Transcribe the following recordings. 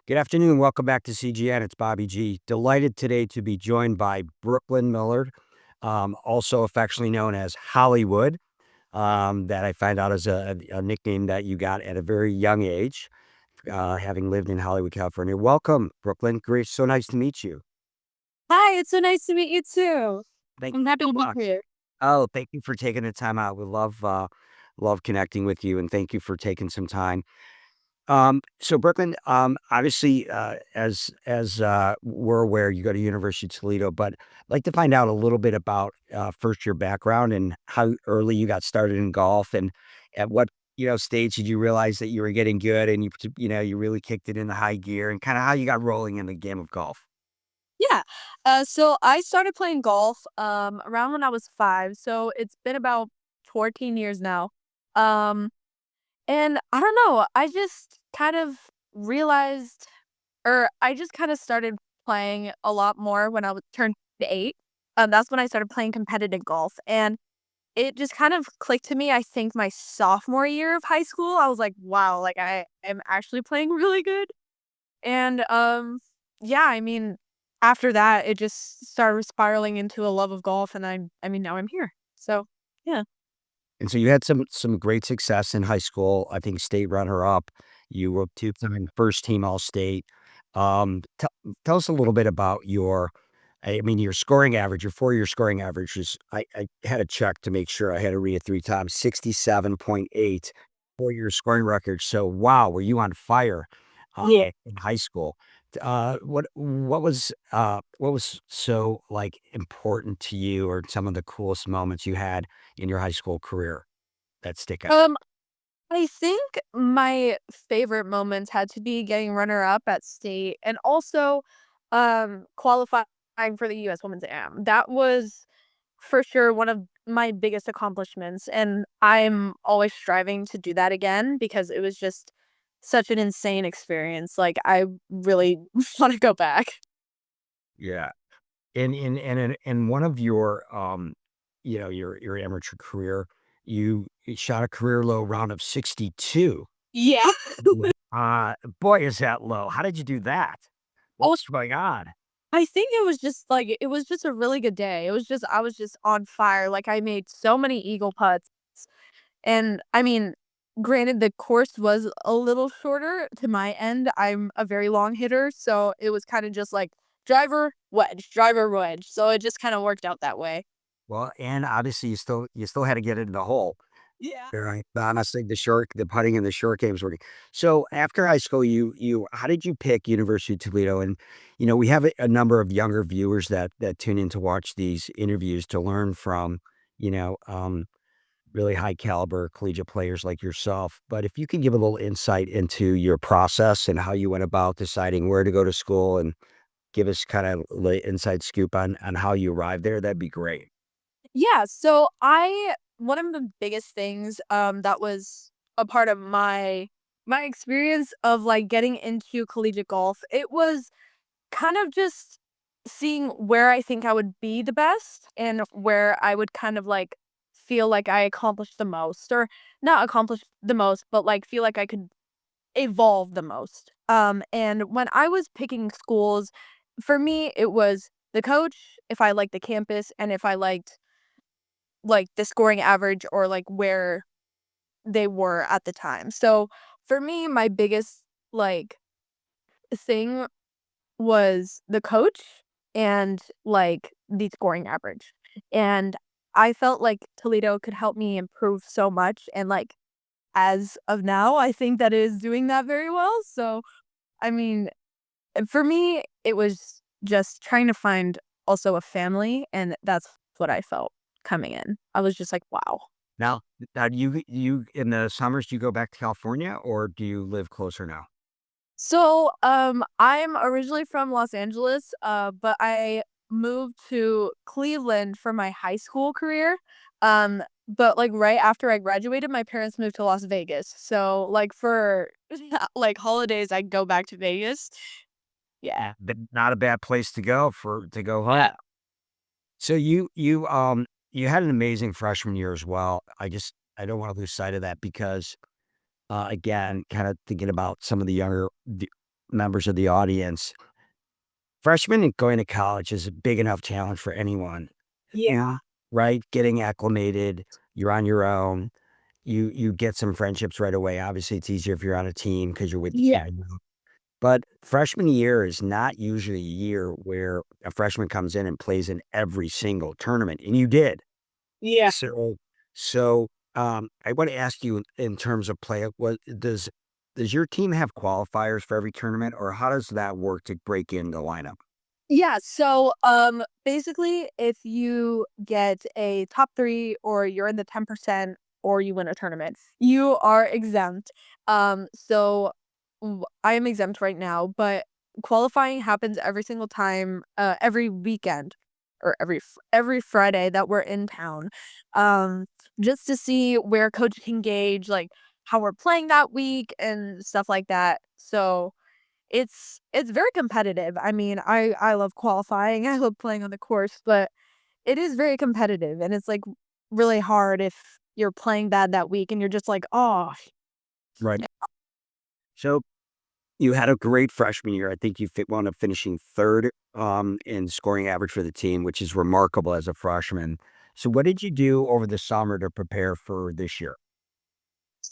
Good afternoon. Welcome back to CGN. It's Bobby G. Delighted today to be joined by Brooklyn Millard, also affectionately known as Hollywood. That I find out is a nickname that you got at a very young age, having lived in Hollywood, California. Welcome, Brooklyn. Great. So nice to meet you. Hi, it's so nice to meet you too. Thank I'm happy you to so be much. here. Oh, thank you for taking the time out. We love connecting with you, and thank you for taking some time. So Brooklyn, obviously, as we're aware, you go to University of Toledo, but I'd like to find out a little bit about first your background and how early you got started in golf, and at what stage did you realize that you were getting good, and you really kicked it in the high gear, and kind of how you got rolling in the game of golf. Yeah. So I started playing golf around when I was 5. So it's been about 14 years now. Um and I don't know, I just kind of realized or I just kind of started playing a lot more when I was turned 8. That's when I started playing competitive golf, and it just kind of clicked to me. I think my sophomore year of high school, I was like, wow, like I am actually playing really good. And, yeah, I mean, after that, it just started spiraling into a love of golf, and I mean, now I'm here. So, yeah. And so you had some great success in high school. I think state runner up. You were two-time first team All State. Tell us a little bit about your. I mean, your scoring average, your 4-year scoring average is. I had to check to make sure. I had to read it 3 times. 67.8 4-year scoring record. So wow, were you on fire Yeah. in high school? What was so like important to you, or some of the coolest moments you had in your high school career that stick out? Um, I think my favorite moments had to be getting runner up at state and also, qualifying for the US Women's Am. That was for sure one of my biggest accomplishments, and I'm always striving to do that again because it was just such an insane experience. Like, I really wanna go back. Yeah. In one of your, your amateur career, you shot a career low round of 62. Yeah. Boy, is that low. How did you do that? What was going on? I think it was just, like, it was just a really good day. It was just I was just on fire. Like, I made so many eagle putts, and, I mean, granted, the course was a little shorter to my end. I'm a very long hitter, so it was kinda just like driver, wedge. So it just kinda worked out that way. Well, and obviously you still had to get it in the hole. Yeah. Right. Honestly, the putting and the short games working. So after high school, you how did you pick University of Toledo? And we have a number of younger viewers that tune in to watch these interviews to learn from, you know, um, really high caliber collegiate players like yourself. But if you could give a little insight into your process and how you went about deciding where to go to school, and give us kind of inside scoop on how you arrived there, that'd be great. Yeah, so I one of the biggest things, that was a part of my experience of, like, getting into collegiate golf, it was kind of just seeing where I think I would be the best and where I would kind of, like, feel like I accomplished the most, or not accomplish the most, but, like, feel like I could evolve the most. And when I was picking schools, for me, it was the coach, if I liked the campus, and if I liked, like, the scoring average or, like, where they were at the time. So, for me, my biggest, like, thing was the coach and, like, the scoring average. And I felt like Toledo could help me improve so much, and, like, as of now, I think that it is doing that very well. So, I mean, for me, it was just trying to find also a family, and that's what I felt coming in. I was just like, "Wow." Now, now you in the summers, do you go back to California, or do you live closer now? So, I'm originally from Los Angeles, but I moved to Cleveland for my high school career. But like right after I graduated, my parents moved to Las Vegas. So, like for like holidays, I go back to Vegas. Yeah. But not a bad place to go home. So you had an amazing freshman year as well. I don't want to lose sight of that because again, kind of thinking about some of the members of the audience, freshmen going to college is a big enough challenge for anyone. Yeah. Right? Getting acclimated, you're on your own. You get some friendships right away. Obviously, it's easier if you're on a team because 'cause you're with the Yeah. team. But freshman year is not usually a year where a freshman comes in and plays in every single tournament, and you did. Yeah. So, I wanna ask you in terms of play, what does your team have qualifiers for every tournament, or how does that work to break in the lineup? Yeah, so, basically, if you get a top 3 or you're in the 10% or you win a tournament, you are exempt. So I am exempt right now, but qualifying happens every single time, every weekend or every Friday that we're in town, um, just to see where coach can gauge, like, how we're playing that week and stuff like that. So it's very competitive. I mean, I love qualifying, I love playing on the course, but it is very competitive, and it's, like, really hard if you're playing bad that week and you're just like, "Oh." Right. So, you had a great freshman year. I think you wound up finishing 3rd, in scoring average for the team, which is remarkable as a freshman. So what did you do over the summer to prepare for this year?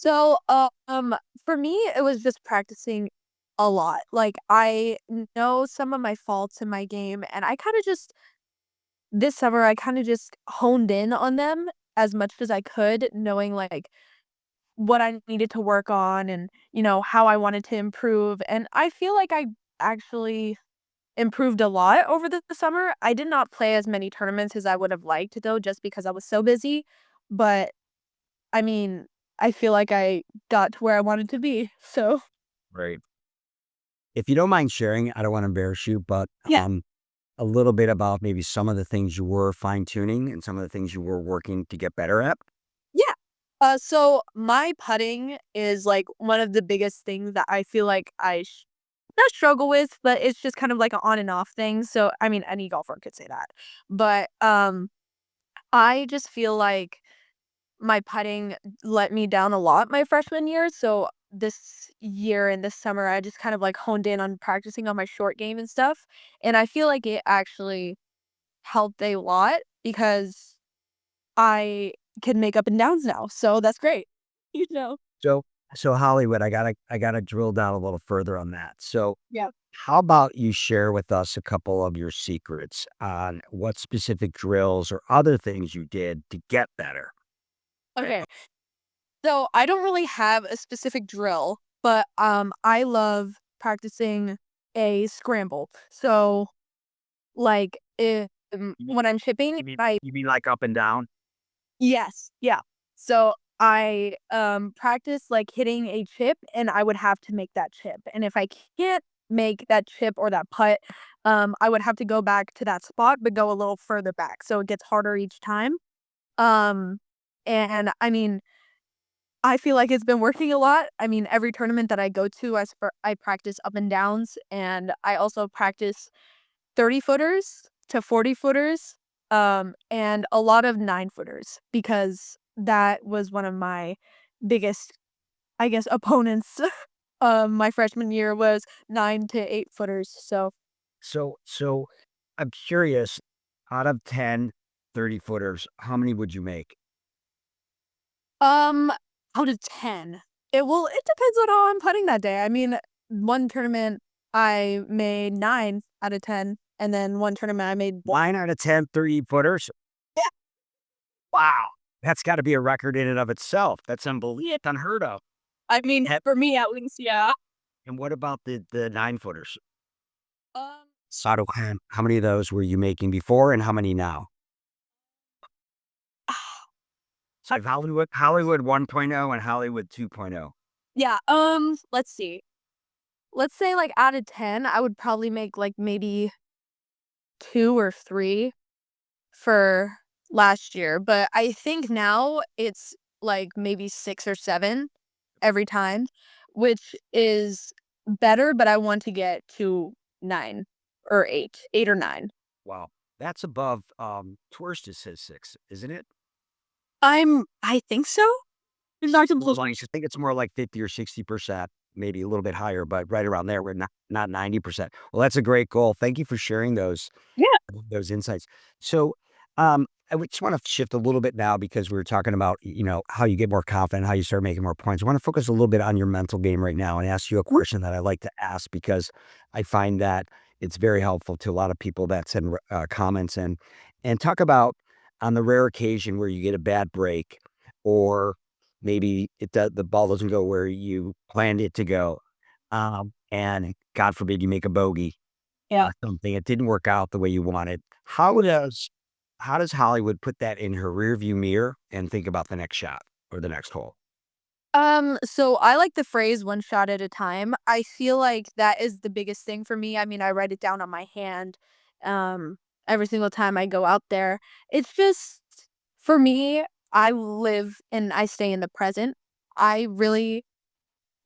So, for me, it was just practicing a lot. Like, I know some of my faults in my game, and I kinda just this summer, I kinda just honed in on them as much as I could, knowing, like, what I needed to work on and, how I wanted to improve, and I feel like I actually improved a lot over the summer. I did not play as many tournaments as I would have liked, though, just because I was so busy, but, I mean, I feel like I got to where I wanted to be, so Right. If you don't mind sharing, I don't wanna embarrass you, but, yeah. a little bit about maybe some of the things you were fine tuning and some of the things you were working to get better at? Yeah. So my putting is, like, one of the biggest things that I feel like I not struggle with, but it's just kind of like an on and off thing, so, I mean, any golfer could say that. But, I just feel like my putting let me down a lot my freshman year, so this year and this summer, I just kind of, like, honed in on practicing on my short game and stuff, and I feel like it actually helped a lot because I can make up and downs now, so that's great. You know? So so Hollywood, I gotta drill down a little further on that. So, Yeah. how about you share with us a couple of your secrets on what specific drills or other things you did to get better? Okay. So, I don't really have a specific drill, but, I love practicing a scramble. So, like, You mean when I'm chipping, I you mean like up and down? yes, yeah. So, I, practice, like, hitting a chip, and I would have to make that chip, and if I can't make that chip or that putt, I would have to go back to that spot, but go a little further back, so it gets harder each time. Um, and, I mean, I feel like it's been working a lot. I mean, every tournament that I go to, I practice up and downs, and I also practice 30 footers to 40 footers, and a lot of 9 footers because that was one of my biggest, I guess, opponents. My freshman year was 9 to 8 footers. So, So I'm curious, out of 10 30 footers, how many would you make? um, out of 10, it depends on how I'm putting that day. I mean, one tournament I made 9 out of 10, and then one tournament I made 1. 9 out of 10 30 footers? Yeah. Wow. That's gotta be a record in and of itself. That's unheard of. I mean, Have for me at least, yeah. and what about the 9 footers? Um, How many of those were you making before and how many now? So I Hollywood 1.0 and Hollywood 2.0. yeah, let's see. Let's say, like, out of 10, I would probably make, like, maybe 2 or 3 for last year, but I think now it's, like, maybe 6 or 7 every time, which is better, but I want to get to 9 or 8 or 9. Wow. That's above, tourist just says 6, isn't it? I think so? It's not More compl like I think it's more like 50 or 60%. maybe a little bit higher, but right around there. We're not 90%. Well, that's a great goal. Thank you for sharing those insights. So, I would just want to shift a little bit now because we were talking about, how you get more confident, how you start making more points. I want to focus a little bit on your mental game right now and ask you a Yeah. question that I like to ask because I find that it's very helpful to a lot of people that send comments and talk about on the rare occasion where you get a bad break or maybe the ball doesn't go where you planned it to go. And God forbid you make a bogey Yeah. something, it didn't work out the way you wanted. How does Hollywood put that in her rearview mirror and think about the next shot or the next hole? So I like the phrase one shot at a time. I feel like that is the biggest thing for me. I mean, I write it down on my hand um every single time I go out there. It's just for me, I live and I stay in the present. I really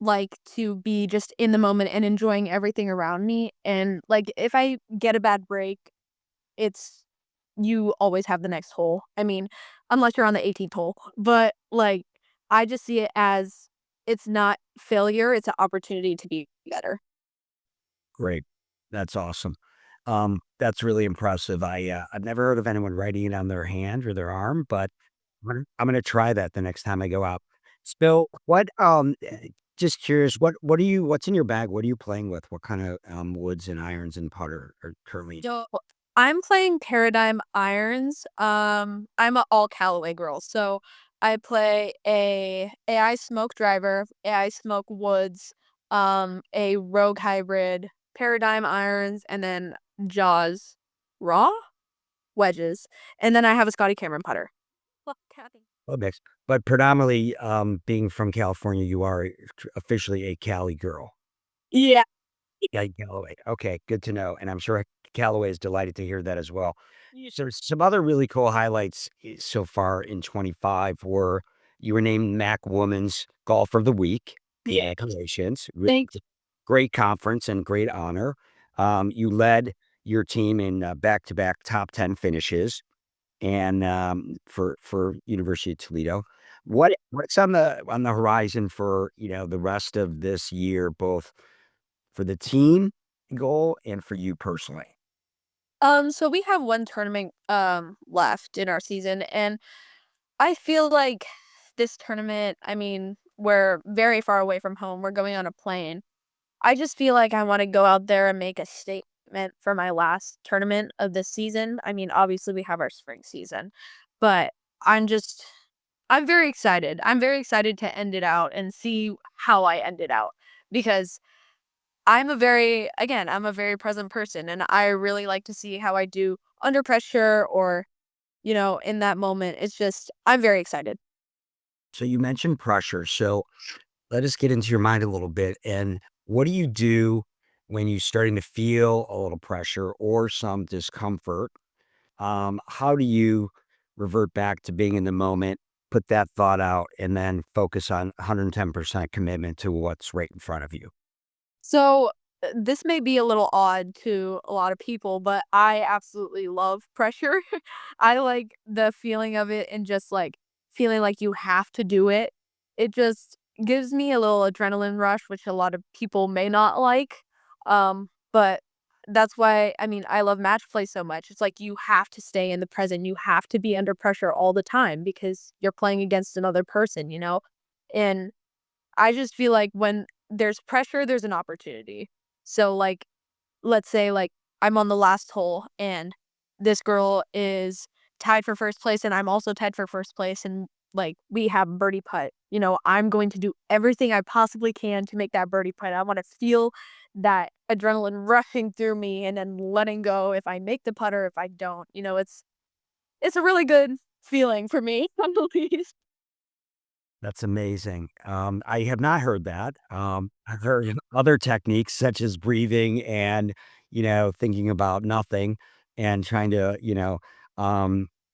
like to be just in the moment and enjoying everything around me. And like if I get a bad break, it's you always have the next hole. I mean, unless you're on the 18th hole. But, like, I just see it as it's not failure, it's an opportunity to be better. Great. That's awesome. That's really impressive. I've never heard of anyone writing it on their hand or their arm, but I'm gonna try that the next time I go out. So, just curious, what's in your bag? What are you playing with? What kind of, woods and irons and putter are currently So, I'm playing Paradigm Irons. I'm a all Callaway girl, so I play a AI Smoke Driver, AI Smoke Woods, a Rogue Hybrid, Paradigm Irons, and then Jaws Raw wedges, and then I have a Scotty Cameron putter. Look, Kathy. a mix, but predominantly, being from California, you are officially a Cali girl. Yeah. Yeah, Callaway. Okay, good to know, and I'm sure Callaway is delighted to hear that as well. Yeah. So some other really cool highlights so far in 25 were you were named MAC Women's Golfer of the Week. Yeah. Congratulations. Thanks. Great conference and great honor. You led your team in back-to-back top 10 finishes and for University of Toledo. What's on the horizon for, the rest of this year, both for the team goal and for you personally? So we have one tournament left in our season, and I feel like this tournament, I mean, we're very far away from home. We're going on a plane. I just feel like I want to go out there and make a statement for my last tournament of this season. I mean, obviously we have our spring season, but I'm just I'm very excited. I'm very excited to end it out and see how I end it out because I'm a very present person and I really like to see how I do under pressure or, in that moment. It's just I'm very excited. So you mentioned pressure. So let us get into your mind a little bit. And what do you do when you're starting to feel a little pressure or some discomfort? How do you revert back to being in the moment, put that thought out, and then focus on 110% commitment to what's right in front of you? So, this may be a little odd to a lot of people, but I absolutely love pressure. I like the feeling of it and just like feeling like you have to do it. It just gives me a little adrenaline rush, which a lot of people may not like. But that's why I mean I love match play so much. It's like you have to stay in the present. You have to be under pressure all the time because you're playing against another person. And I just feel like when there's pressure, there's an opportunity. So, like, let's say, like, I'm on the last hole and this girl is tied for first place and I'm also tied for first place and like we have birdie putt. I'm going to do everything I possibly can to make that birdie putt. I want to feel that adrenaline rushing through me and then letting go if I make the putter, if I don't. It's a really good feeling for me, at least. That's amazing. I have not heard that. I've heard other techniques such as breathing and, thinking about nothing and trying to,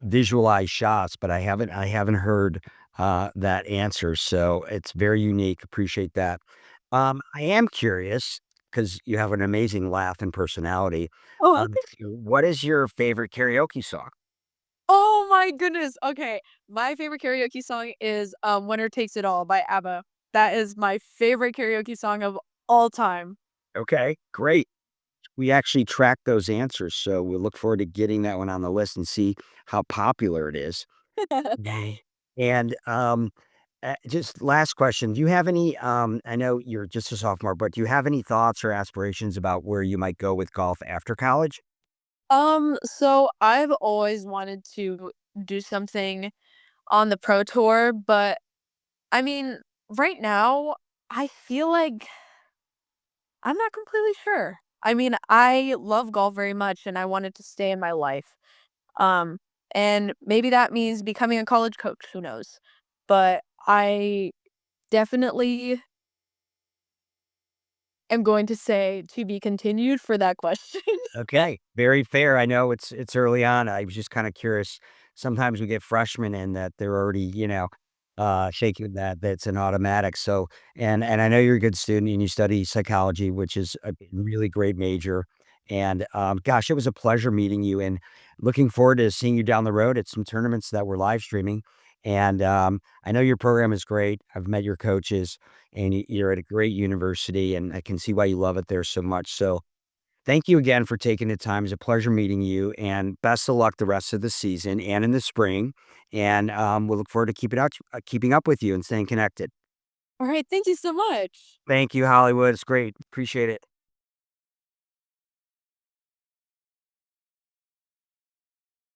visualize shots, but I haven't heard that answer. So it's very unique. Appreciate that. I am curious because you have an amazing laugh and personality. Oh, Um, what is your favorite karaoke song? oh my goodness. Okay. My favorite karaoke song is Winner Takes It All by ABBA. That is my favorite karaoke song of all time. Okay, great. We actually track those answers, so we'll look forward to getting that one on the list and see how popular it is. Yay. And, just last question, do you have any, I know you're just a sophomore, but do you have any thoughts or aspirations about where you might go with golf after college? So I've always wanted to do something on the pro tour, but I mean, right now, I feel like I'm not completely sure. I mean, I love golf very much and I want it to stay in my life. Um, and maybe that means becoming a college coach, who knows? But I definitely am going to say to be continued for that question. Okay, very fair. I know it's early on. I was just kind of curious. Sometimes we get freshmen in that they're already, shaking that's an automatic. So, and I know you're a good student and you study psychology, which is a really great major. And gosh, it was a pleasure meeting you and looking forward to seeing you down the road at some tournaments that we're live streaming. And I know your program is great. I've met your coaches, and you're at a great university, and I can see why you love it there so much. So thank you again for taking the time. It's a pleasure meeting you, and best of luck the rest of the season and in the spring. And we'll look forward to keeping up with you and staying connected. All right, thank you so much. Thank you, Hollywood. It's great. Appreciate it.